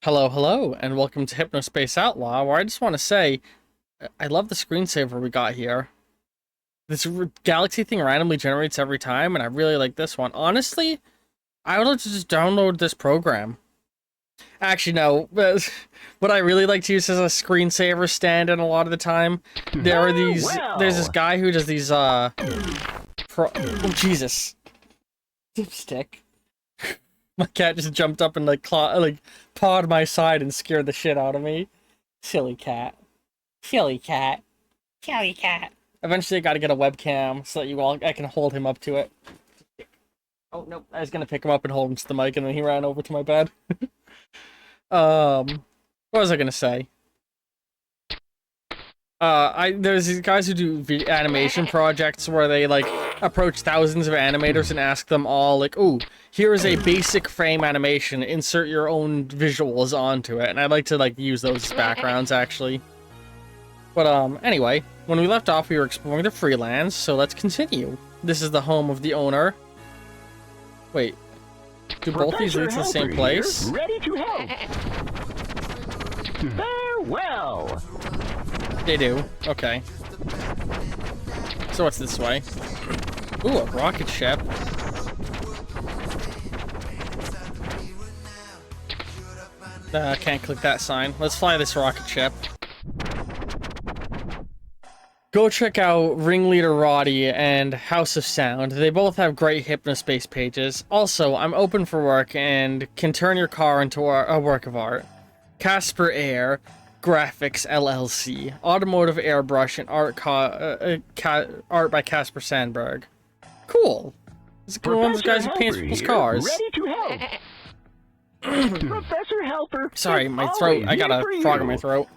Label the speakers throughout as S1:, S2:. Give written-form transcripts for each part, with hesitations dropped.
S1: Hello, hello, and welcome to Hypnospace Outlaw, where I just want to say, I love the screensaver we got here. This galaxy thing randomly generates every time, and I really like this one. Honestly, I would like to just download this program. Actually, no, what I really like to use as a screensaver stand-in a lot of the time, there's this guy who does these, oh, Jesus. Dipstick. My cat just jumped up and pawed my side and scared the shit out of me. Silly cat. Silly cat. Silly cat. Eventually I gotta get a webcam so that I can hold him up to it. Oh, nope. I was gonna pick him up and hold him to the mic and then he ran over to my bed. What was I gonna say? There's these guys who do animation projects where they, approach thousands of animators and ask them all, ooh, here is a basic frame animation, insert your own visuals onto it. And I'd like to, use those as backgrounds, actually. But, anyway, when we left off, we were exploring the freelands, so let's continue. This is the home of the owner. Wait, do both these lead to the same place?
S2: Ready to help. Farewell.
S1: They do. Okay. So what's this way? Ooh, a rocket ship. Can't click that sign. Let's fly this rocket ship. Go check out Ringleader Roddy and House of Sound. They both have great Hypnospace pages. Also, I'm open for work and can turn your car into a work of art. Casper Air Graphics LLC, automotive airbrush and art by Casper Sandberg. Cool. This is one of those guys who paints people's cars.
S2: Ready to help. Professor Helper.
S1: Sorry, my throat. I got a frog in my throat.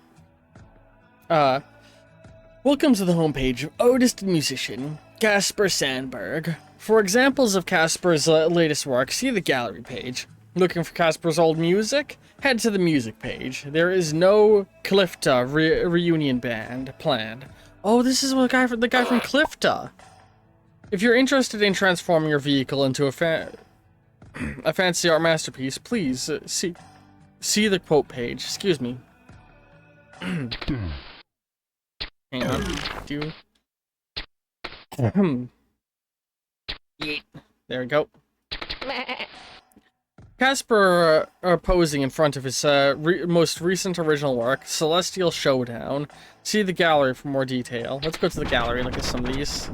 S1: Welcome to the homepage of artist and musician Casper Sandberg. For examples of Casper's latest work, see the gallery page. Looking for Casper's old music? Head to the music page. There is no Clifta reunion band planned. Oh, this is the guy from Clifta. If you're interested in transforming your vehicle into a fancy art masterpiece, please see the quote page. Excuse me. Hang on. There we go. Casper posing in front of his most recent original work, Celestial Showdown. See the gallery for more detail. Let's go to the gallery and look at some of these.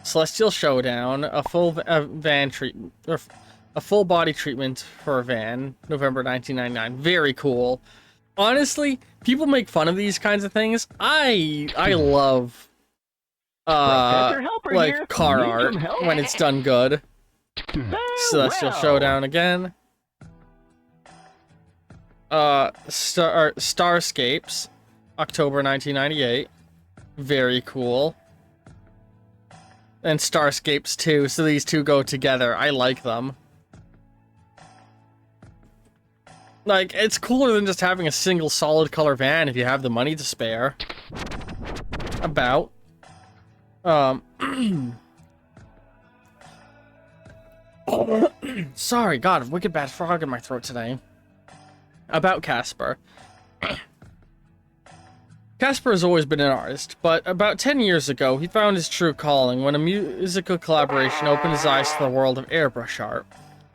S1: Celestial Showdown, a full van treatment, or a full body treatment for a van, November 1999. Very cool. Honestly, people make fun of these kinds of things. I love car art when it's done good. Celestial Showdown again. Starscapes, October 1998. Very cool. And Starscapes 2, so these two go together. I like them. It's cooler than just having a single solid color van if you have the money to spare. Sorry, God, wicked bad frog in my throat today. About Casper. Casper has always been an artist, but about 10 years ago, he found his true calling when a musical collaboration opened his eyes to the world of airbrush art.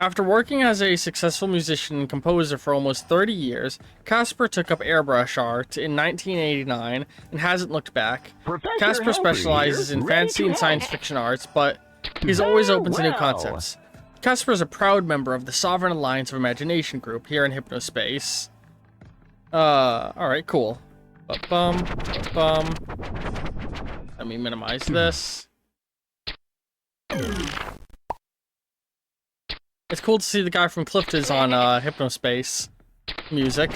S1: After working as a successful musician and composer for almost 30 years, Casper took up airbrush art in 1989 and hasn't looked back. Casper specializes in fantasy and science fiction arts, but he's always open to new concepts. Casper is a proud member of the Sovereign Alliance of Imagination group here in Hypnospace. Alright, cool. Let me minimize this. It's cool to see the guy from Clifta's on Hypnospace music.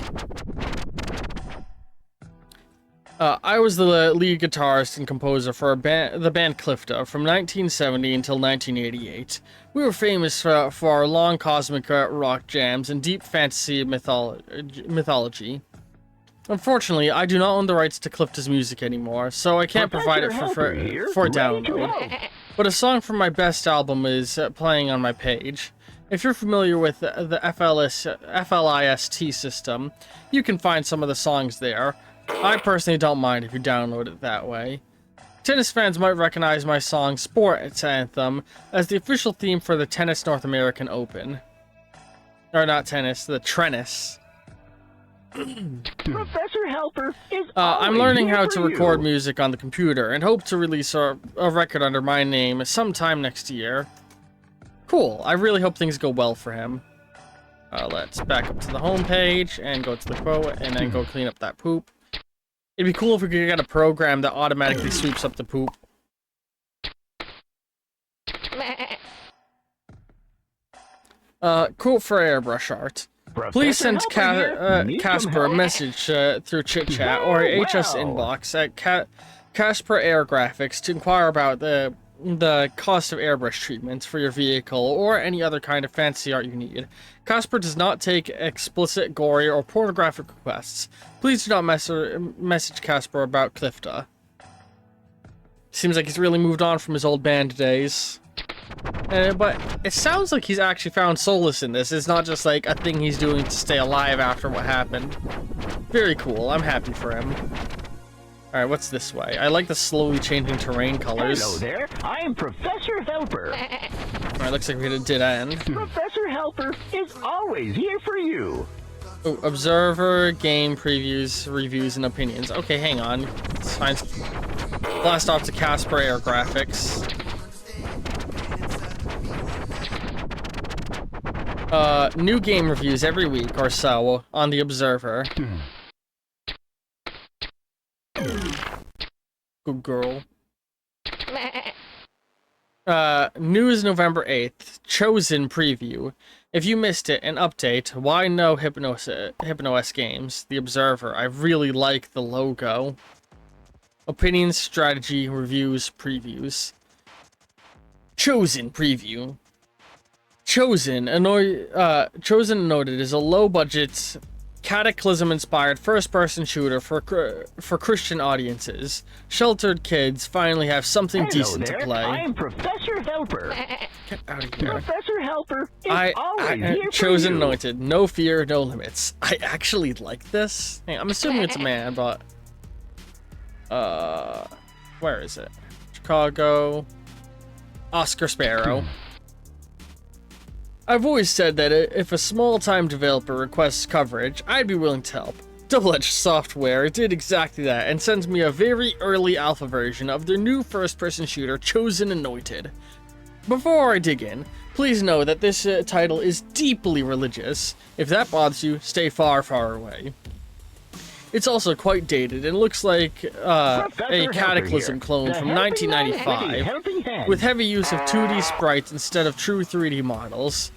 S1: I was the lead guitarist and composer for the band Clifta from 1970 until 1988. We were famous for our long cosmic rock jams and deep fantasy mythology. Unfortunately, I do not own the rights to Clifta's music anymore, so I can't provide it for download. But a song from my best album is playing on my page. If you're familiar with the FLIST system, you can find some of the songs there. I personally don't mind if you download it that way. Tennis fans might recognize my song Sports Anthem as the official theme for the Tennis North American Open. Or not tennis, the Trennis.
S2: Professor Helper is
S1: I'm
S2: always
S1: learning
S2: here
S1: how
S2: for
S1: to
S2: you.
S1: record music on the computer and hope to release a record under my name sometime next year. Cool, I really hope things go well for him. Let's back up to the home page and go to the quote and then go clean up that poop. It'd be cool if we could get a program that automatically sweeps up the poop. Quote for airbrush art. Please
S2: Professor
S1: send
S2: Helper here. Need some
S1: Casper a
S2: help?
S1: message through chit chat or
S2: Very
S1: HS
S2: well.
S1: inbox at Casper Air Graphics to inquire about the cost of airbrush treatments for your vehicle or any other kind of fancy art you need. Casper does not take explicit, gory, or pornographic requests. Please do not message Casper about Clifta. Seems like he's really moved on from his old band days. But it sounds like he's actually found solace in this. It's not just like a thing he's doing to stay alive after what happened. Very cool. I'm happy for him. Alright, what's this way? I like the slowly changing terrain colors.
S2: Hello there. I am Professor Helper.
S1: Alright, looks like we hit a dead end.
S2: Professor Helper is always here for you.
S1: Oh, observer, game previews, reviews, and opinions. Okay, hang on. Let's find... Blast off to Casper Air Graphics. New game reviews every week or so on the Observer. Good girl. News November 8th. Chosen preview. If you missed it, an update. Why no Hypnos games? The Observer. I really like the logo. Opinions, strategy, reviews, previews. Chosen preview. Chosen Noted is a low-budget, Cataclysm-inspired first-person shooter for Christian audiences. Sheltered kids finally have something decent
S2: there.
S1: to play.
S2: I am Professor Helper.
S1: Get out of here.
S2: Professor Helper is always here
S1: Chosen
S2: for you.
S1: Anointed. No fear, no limits. I actually like this. Hey, I'm assuming it's a man, but... where is it? Chicago. Oscar Sparrow. I've always said that if a small-time developer requests coverage, I'd be willing to help. Double Edge Software did exactly that and sends me a very early alpha version of their new first-person shooter, Chosen Anointed. Before I dig in, please know that this title is deeply religious. If that bothers you, stay far, far away. It's also quite dated and looks like a Cataclysm clone from 1995, with heavy use of 2D sprites instead of true 3D models.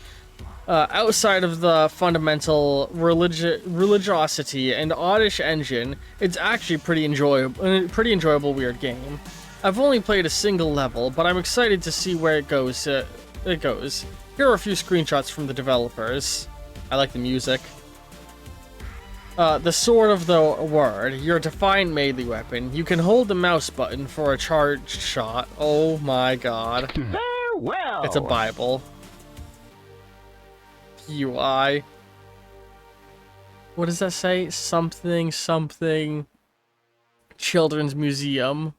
S1: Outside of the fundamental religiosity and oddish engine, it's actually pretty enjoyable weird game. I've only played a single level, but I'm excited to see where it goes. Here are a few screenshots from the developers. I like the music. The Sword of the Word, your defined melee weapon. You can hold the mouse button for a charged shot. Oh my god.
S2: Farewell.
S1: It's a Bible. UI. What does that say? Something, something. Children's Museum.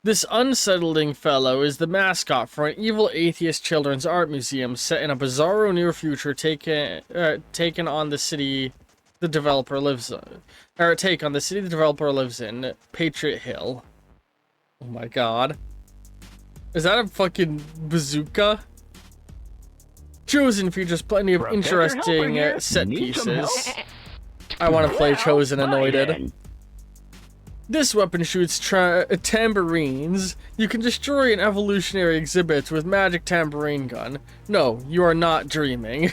S1: This unsettling fellow is the mascot for an evil atheist children's art museum set in a bizarro near future taken on the city the developer lives in, Patriot Hill. Oh my god. Is that a fucking bazooka? Chosen features plenty of interesting set pieces. I want to play Chosen Anointed. This weapon shoots tambourines. You can destroy an evolutionary exhibit with magic tambourine gun. No, you are not dreaming.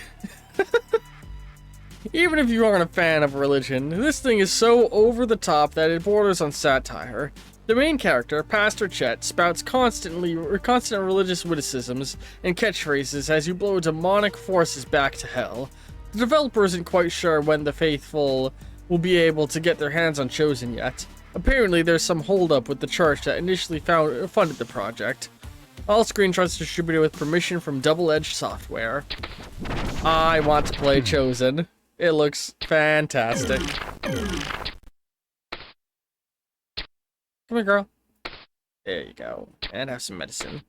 S1: Even if you aren't a fan of religion, this thing is so over the top that it borders on satire. The main character, Pastor Chet, spouts constant religious witticisms and catchphrases as you blow demonic forces back to hell. The developer isn't quite sure when the faithful will be able to get their hands on Chosen yet. Apparently, there's some holdup with the church that initially funded the project. All screenshots distributed with permission from Double Edge Software. I want to play Chosen. It looks fantastic. Come here, girl. There you go. And have some medicine.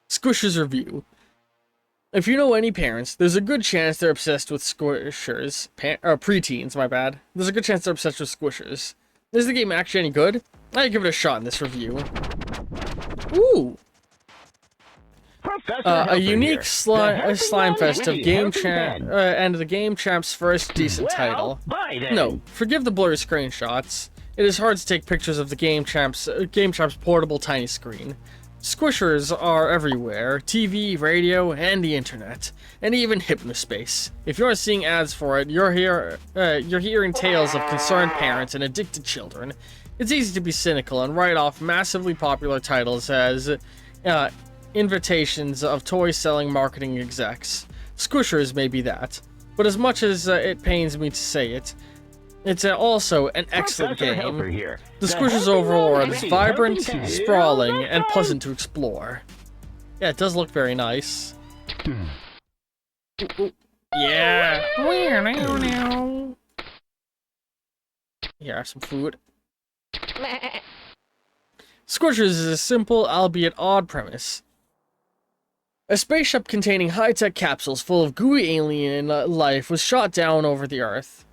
S1: Squishers review. If you know any parents, there's a good chance they're obsessed with Squishers. Preteens, my bad. There's a good chance they're obsessed with Squishers. Is the game actually any good? I'd give it a shot in this review. Ooh! A unique slime fest of Game Champ and the Game Champ's first decent title. No, forgive the blurry screenshots. It is hard to take pictures of the Game Champ's portable tiny screen. Squishers are everywhere: TV, radio, and the internet, and even Hypnospace. If you're seeing ads for it, you're hearing tales of concerned parents and addicted children. It's easy to be cynical and write off massively popular titles as invitations of toy-selling marketing execs. Squishers may be that, but as much as it pains me to say it, it's also an excellent game. The Squishers overall are vibrant, sprawling, and pleasant to explore. Yeah, it does look very nice. Ooh, ooh. Yeah! Here, have some food. Squishers is a simple, albeit odd premise. A spaceship containing high-tech capsules full of gooey alien life was shot down over the Earth.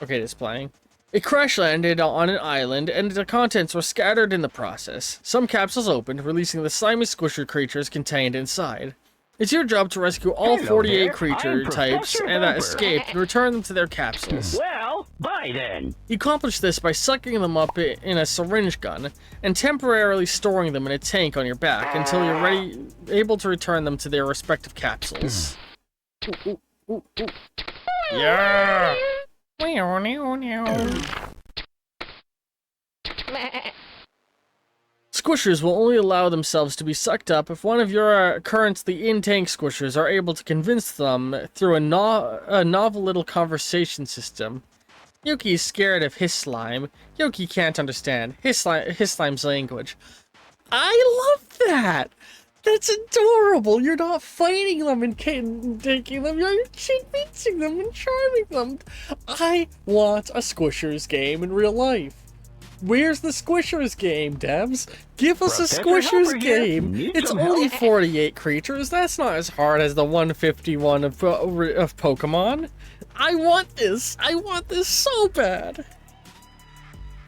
S1: Okay, it's playing. It crash-landed on an island, and the contents were scattered in the process. Some capsules opened, releasing the slimy squisher creatures contained inside. It's your job to rescue all 48 creature types that escaped and return them to their capsules.
S2: Well, bye then.
S1: You accomplish this by sucking them up in a syringe gun and temporarily storing them in a tank on your back until you're able to return them to their respective capsules. Ooh, ooh, ooh, ooh. Yeah! Squishers will only allow themselves to be sucked up if one of your currently in-tank squishers are able to convince them through a novel little conversation system. Yuki's scared of his slime. Yuki can't understand his slime's language. I love that! That's adorable! You're not fighting them and taking them, you're convincing them and charming them. I want a Squishers game in real life. Where's the Squishers game, devs? Give us a Squishers game! It's only 48 creatures, that's not as hard as the 151 of Pokemon. I want this! I want this so bad!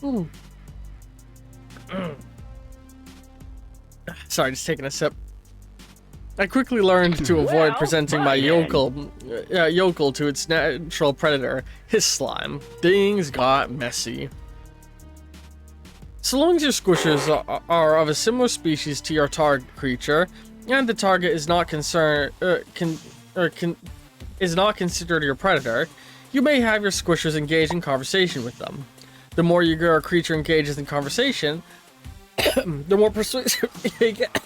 S1: Mm. Sorry, just taking a sip. I quickly learned to avoid presenting my yokel to its natural predator, his slime. Things got messy. So long as your squishers are of a similar species to your target creature, and the target is not considered your predator, you may have your squishers engage in conversation with them. The more your creature engages in conversation, the more persuasive they get.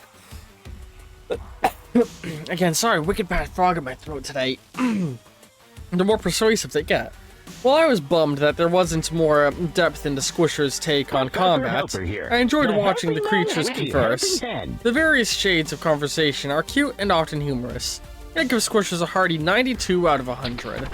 S1: Again, sorry, wicked bad frog in my throat today. The more persuasive they get. While I was bummed that there wasn't more depth into Squishers' take on combat, I enjoyed watching the creatures converse. The various shades of conversation are cute and often humorous. I give Squishers a hearty 92 out of 100.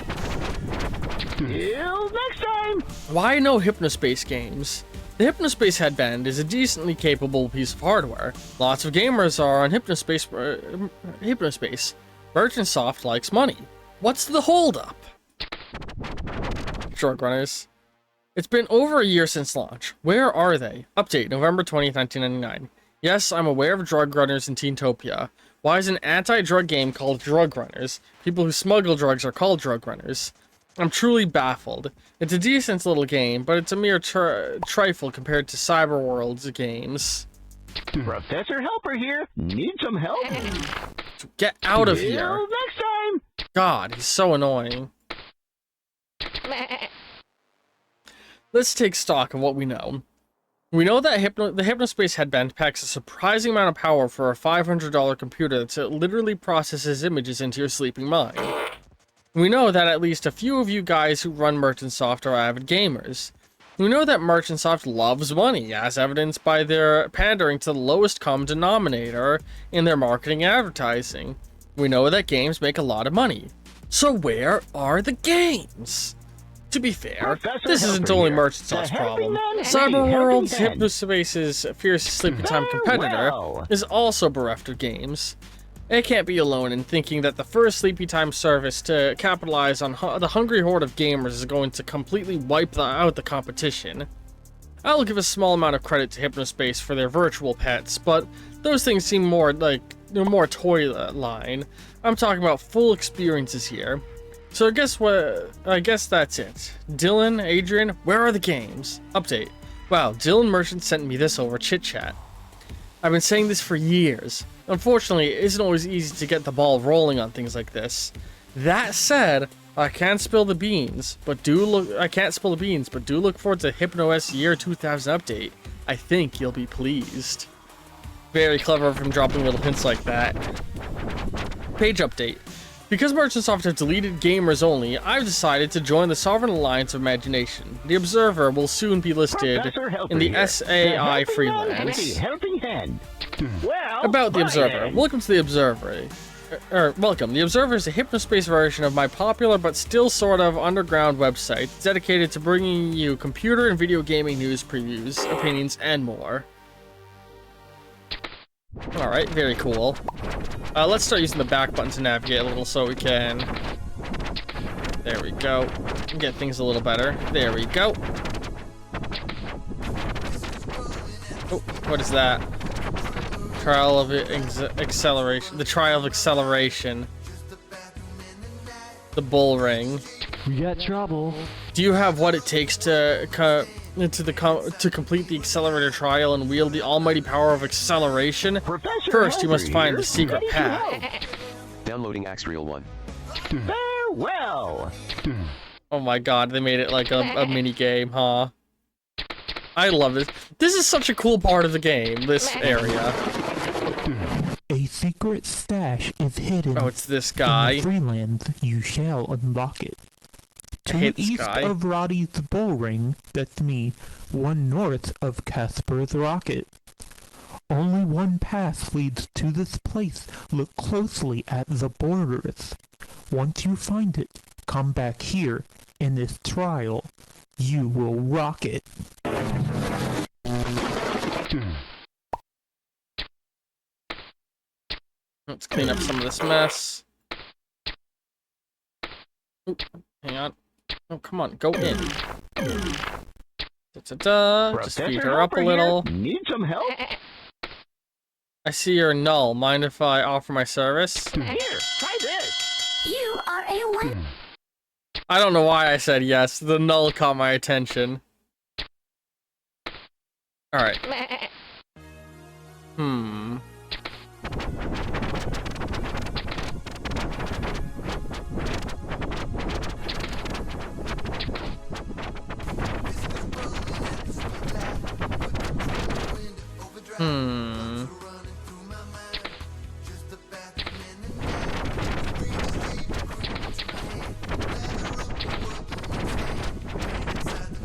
S2: Till next time!
S1: Why no Hypnospace games? The Hypnospace headband is a decently capable piece of hardware. Lots of gamers are on Hypnospace. Merchantsoft likes money. What's the holdup? Drug runners. It's been over a year since launch. Where are they? Update, November 20th, 1999. Yes, I'm aware of drug runners in Teentopia. Why is an anti-drug game called Drug Runners? People who smuggle drugs are called drug runners. I'm truly baffled. It's a decent little game, but it's a mere trifle compared to Cyberworld's games.
S2: Professor Helper here. Need some help?
S1: Get out of here.
S2: Till next time!
S1: God, he's so annoying. Let's take stock of what we know. We know that the Hypnospace headband packs a surprising amount of power for a $500 computer that literally processes images into your sleeping mind. We know that at least a few of you guys who run Merchantsoft are avid gamers. We know that Merchantsoft loves money, as evidenced by their pandering to the lowest common denominator in their marketing and advertising. We know that games make a lot of money. So where are the games? To be fair, this isn't only Merchantsoft's problem. Cyberworld's Hypnospace's fierce sleepy time competitor is also bereft of games. It can't be alone in thinking that the first sleepy time service to capitalize on the hungry horde of gamers is going to completely wipe out the competition. I'll give a small amount of credit to Hypnospace for their virtual pets, but those things seem more like more toilet line. I'm talking about full experiences here. So I guess that's it. Dylan, Adrian, where are the games? Update. Wow, Dylan Merchant sent me this over chit chat. I've been saying this for years. Unfortunately, it isn't always easy to get the ball rolling on things like this. That said, I can't spill the beans, but do look forward to Hypnospace Year 2000 update. I think you'll be pleased. Very clever of him dropping little hints like that. Page update. Because Merchantsoft have deleted Gamers Only, I've decided to join the Sovereign Alliance of Imagination. The Observer will soon be listed in the SAI Freelance. About the Observer. Welcome to the Observer. Welcome. The Observer is a Hypnospace version of my popular but still sort of underground website dedicated to bringing you computer and video gaming news, previews, opinions, and more. Alright, very cool. Let's start using the back button to navigate a little so we can... There we go. Get things a little better. There we go. Oh, what is that? Trial of acceleration. The trial of acceleration. The bull ring.
S3: We got trouble.
S1: Do you have what it takes to complete the accelerator trial and wield the almighty power of acceleration? First, you must find the secret path.
S4: Downloading Axreal 1.
S2: Farewell.
S1: Oh my god, they made it like a mini game, huh? I love this. This is such a cool part of the game, this area.
S5: A secret stash is hidden.
S1: Oh, it's this guy.
S5: In the Freelands, you shall unlock it. To the east of Roddy's bull ring, that's me, one north of Casper's rocket. Only one path leads to this place. Look closely at the borders. Once you find it, come back here. In this trial, you will rock it.
S1: Let's clean up some of this mess. Ooh, hang on. Oh, come on, go in. Just feed her up a little.
S2: Need some help?
S1: I see you're null. Mind if I offer my service?
S2: Here, try this.
S6: You are a one.
S1: I don't know why I said yes. The null caught my attention. Alright.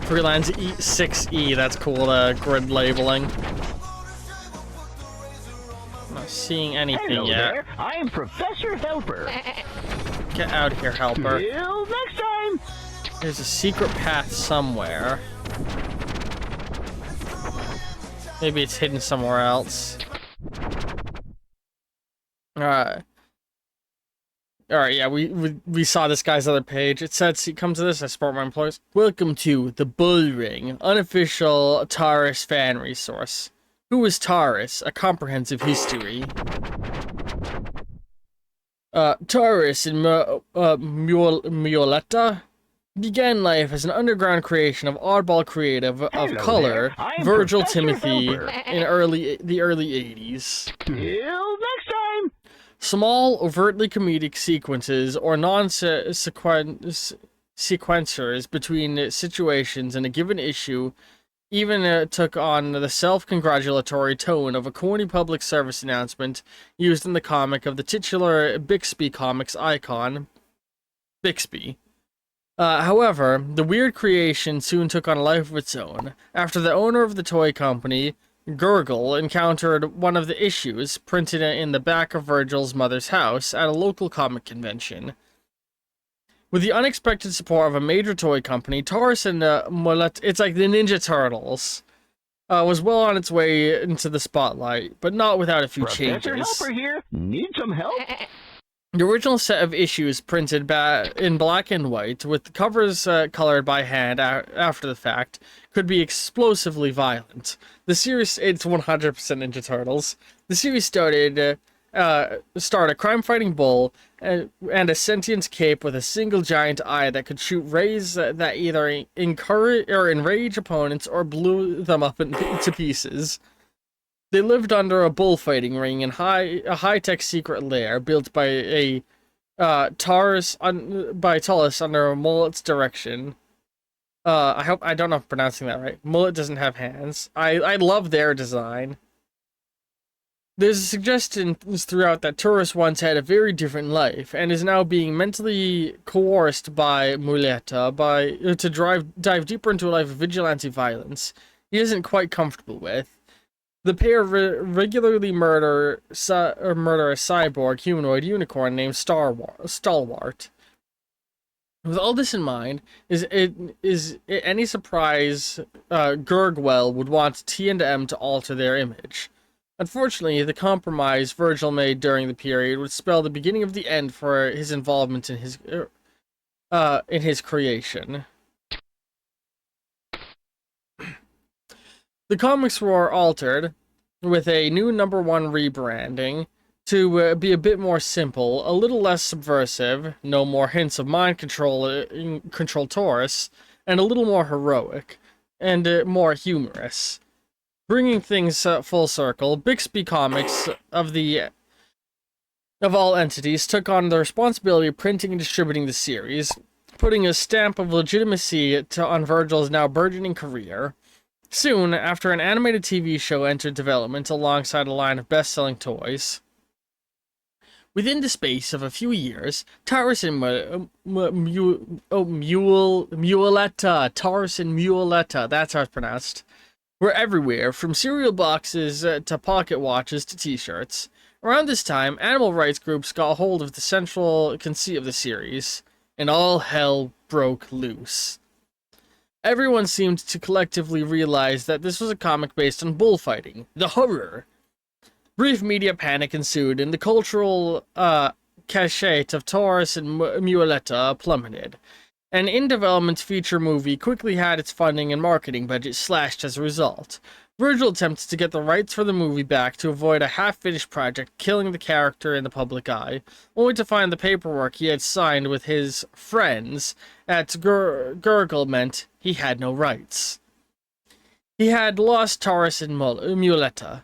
S1: Freelance E6E, that's cool, the grid labeling. I'm not seeing anything
S2: Hello
S1: yet.
S2: there. I am Professor Helper.
S1: Get out of here, Helper.
S2: Till next time.
S1: There's a secret path somewhere. Maybe it's hidden somewhere else. Alright, yeah, we saw this guy's other page. It said, see, come to this, I support my employees. Welcome to the Bull Ring, unofficial Taurus fan resource. Who is Taurus? A comprehensive history. Taurus in Muoletta began life as an underground creation of oddball creative of color, Virgil Timothy, in the early 80s.
S2: Till next time.
S1: Small, overtly comedic sequences or non-sequencers between situations in a given issue even took on the self-congratulatory tone of a corny public service announcement used in the comic of the titular Bixby Comics icon, Bixby. However, the weird creation soon took on a life of its own after the owner of the toy company, Gurgle, encountered one of the issues printed in the back of Virgil's mother's house at a local comic convention. With the unexpected support of a major toy company, Taurus and Mollet, it's like the Ninja Turtles, was well on its way into the spotlight, but not without a few
S2: Professor
S1: changes.
S2: Helper here. Need some help?
S1: The original set of issues printed in black and white, with the covers colored by hand after the fact, could be explosively violent. The series, it's 100% Ninja Turtles. The series starred a crime-fighting bull and a sentient cape with a single giant eye that could shoot rays that either encourage or enrage opponents or blew them up into pieces. They lived under a bullfighting ring in a high-tech secret lair built by Taurus under Mullet's direction. I don't know if I'm pronouncing that right. Mullet doesn't have hands. I love their design. There's a suggestion throughout that Taurus once had a very different life and is now being mentally coerced by Muleta to dive deeper into a life of vigilante violence he isn't quite comfortable with. The pair regularly murder a cyborg humanoid unicorn named Stalwart. With all this in mind, is it any surprise Gurgwell would want T&M to alter their image? Unfortunately, the compromise Virgil made during the period would spell the beginning of the end for his involvement in his creation. The comics were altered with a new #1 rebranding to be a bit more simple, a little less subversive, no more hints of mind control Taurus, and a little more heroic and more humorous. Bringing things full circle, Bixby Comics of all entities took on the responsibility of printing and distributing the series, putting a stamp of legitimacy on Virgil's now burgeoning career. Soon, after an animated TV show entered development alongside a line of best-selling toys, within the space of a few years, Taurus and Muleta, that's how it's pronounced, were everywhere, from cereal boxes to pocket watches to t-shirts. Around this time, animal rights groups got hold of the central conceit of the series, and all hell broke loose. Everyone seemed to collectively realize that this was a comic based on bullfighting, the horror. Brief media panic ensued, and the cultural cachet of Taurus and Muleta plummeted. An in-development feature movie quickly had its funding and marketing budget slashed as a result. Virgil attempted to get the rights for the movie back to avoid a half-finished project killing the character in the public eye, only to find the paperwork he had signed with his friends at Gurgle meant he had no rights. He had lost Taurus and Muleta.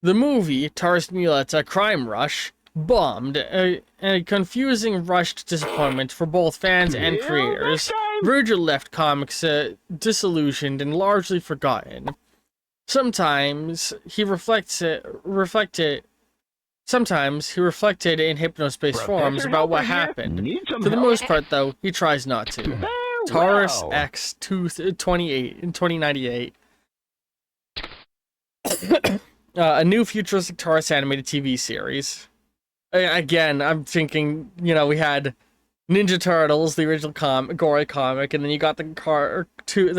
S1: The movie, Taurus and Muleta Crime Rush, bombed, a confusing, rushed disappointment for both fans and creators. Virgil left comics disillusioned and largely forgotten. Sometimes he reflected in Hypnospace forums about what happened. For the most part, though, he tries not to. Taurus X 2098. A new futuristic Taurus animated TV series. Again, I'm thinking, we had Ninja Turtles, the original gory comic, and then you got the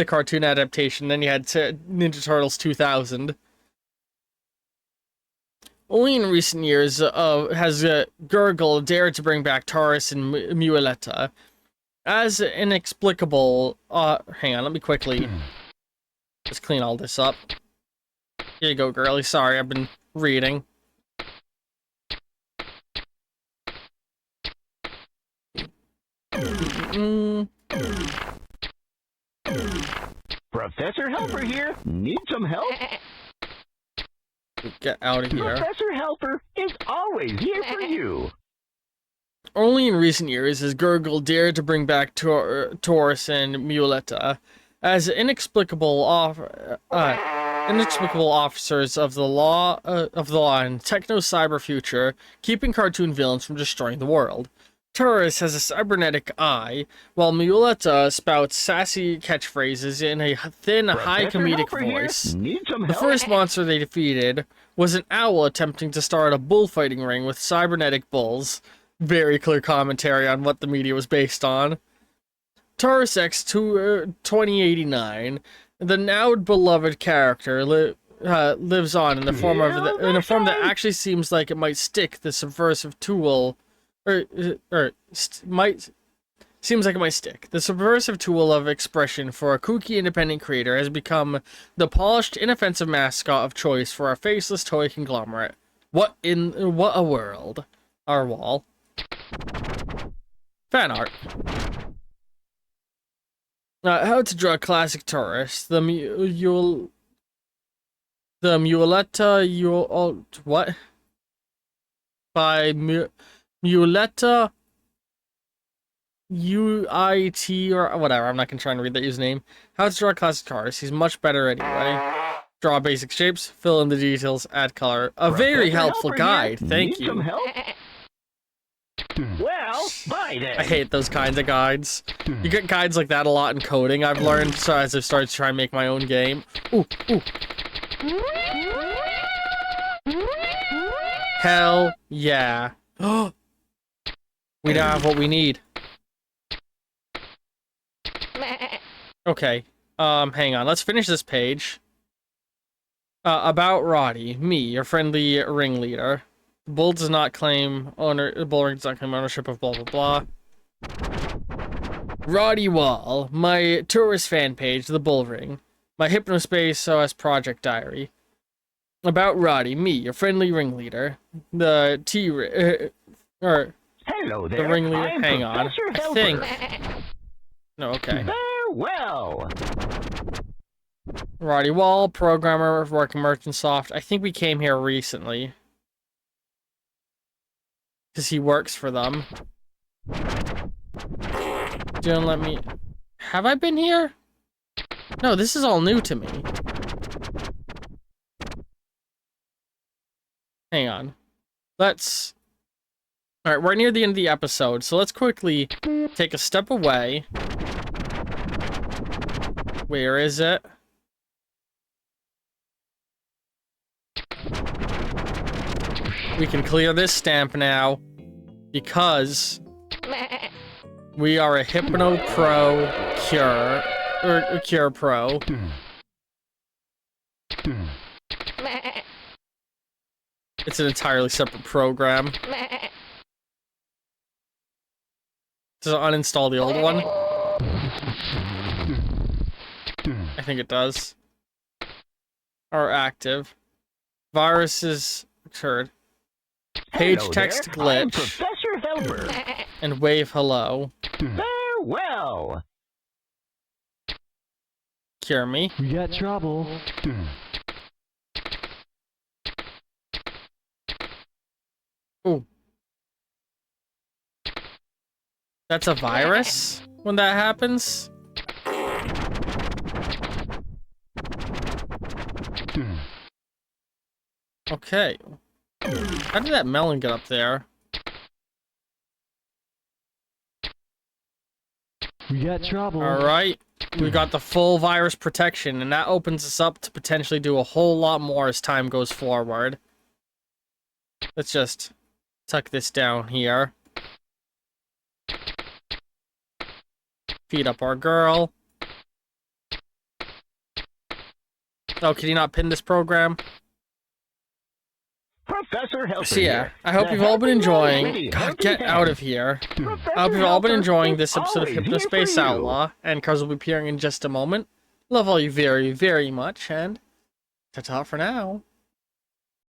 S1: cartoon adaptation, then you had Ninja Turtles 2000. Only in recent years has Gurgle dared to bring back Taurus and Muleta. As inexplicable... hang on, let me quickly just clean all this up. Here you go, girlie. Sorry, I've been reading.
S2: Professor Helper here. Need some help?
S1: Get out of here.
S2: Professor Helper is always here for you.
S1: Only in recent years has Gurgle dared to bring back Taurus and Muleta as inexplicable officers of the law in techno-cyber future, keeping cartoon villains from destroying the world. Taurus has a cybernetic eye, while Muleta spouts sassy catchphrases in a thin, high comedic
S2: Helper here.
S1: voice.
S2: Need some
S1: The
S2: help?
S1: first monster they defeated was an owl attempting to start a bullfighting ring with cybernetic bulls. Very clear commentary on what the media was based on. Taurus X 2089, the now beloved character, lives on in the form in a form that actually seems like it might stick. The subversive tool, seems like it might stick. The subversive tool of expression for a kooky independent creator has become the polished, inoffensive mascot of choice for a faceless toy conglomerate. What a world. Our wall. Fan art. How to draw classic Taurus. The Muleta what? By Muleta UIT or whatever. I'm not gonna try and read that username. How to draw classic Taurus. He's much better anyway. Draw basic shapes, fill in the details, add color. A very helpful guide. Thank you.
S2: Some help? Well, bye then.
S1: I hate those kinds of guides. You get guides like that a lot in coding. I've learned so as I've started to try and make my own game. Ooh. Hell yeah. We now have what we need. Okay. Hang on. Let's finish this page. About Roddy, me, your friendly ringleader. The bull does not claim the bull ring does not claim ownership of blah blah blah. Roddy Wall, my Taurus fan page, the bull ring. My Hypnospace OS project diary. About Roddy, me, your friendly ringleader. The
S2: Hello there.
S1: the ringleader.
S2: I'm
S1: Hang on.
S2: Professor
S1: I
S2: Helper.
S1: think. No, okay.
S2: Farewell.
S1: Roddy Wall, programmer of working Merchant Soft. I think we came here recently. Because he works for them. Don't let me... Have I been here? No, this is all new to me. Hang on. Let's... Alright, we're near the end of the episode, so let's quickly take a step away. Where is it? We can clear this stamp now, because we are a Hypno Pro Cure, or Cure Pro. It's an entirely separate program. Does it uninstall the old one? I think it does. Or active. Viruses occurred. Page
S2: Hello
S1: text
S2: there. I'm
S1: glitch.
S2: Professor Helper.
S1: And wave hello.
S2: Farewell.
S1: Cure me.
S3: We got trouble.
S1: Ooh. That's a virus when that happens? Okay. How did that melon get up there?
S3: We got trouble.
S1: Alright. We got the full virus protection, and that opens us up to potentially do a whole lot more as time goes forward. Let's just tuck this down here. Feed up our girl. Oh, can you not pin this program?
S2: Professor Helper.
S1: So yeah,
S2: here.
S1: I hope
S2: The
S1: you've all been
S2: Helping
S1: enjoying...
S2: Lady
S1: God,
S2: helping
S1: get
S2: hand.
S1: out of here.
S2: Professor
S1: I hope you've all been
S2: Helper
S1: enjoying
S2: is
S1: this episode of
S2: always here for
S1: Hypnospace
S2: you.
S1: Outlaw, and cars will be appearing in just a moment. Love all you very, very much, and ta-ta for now.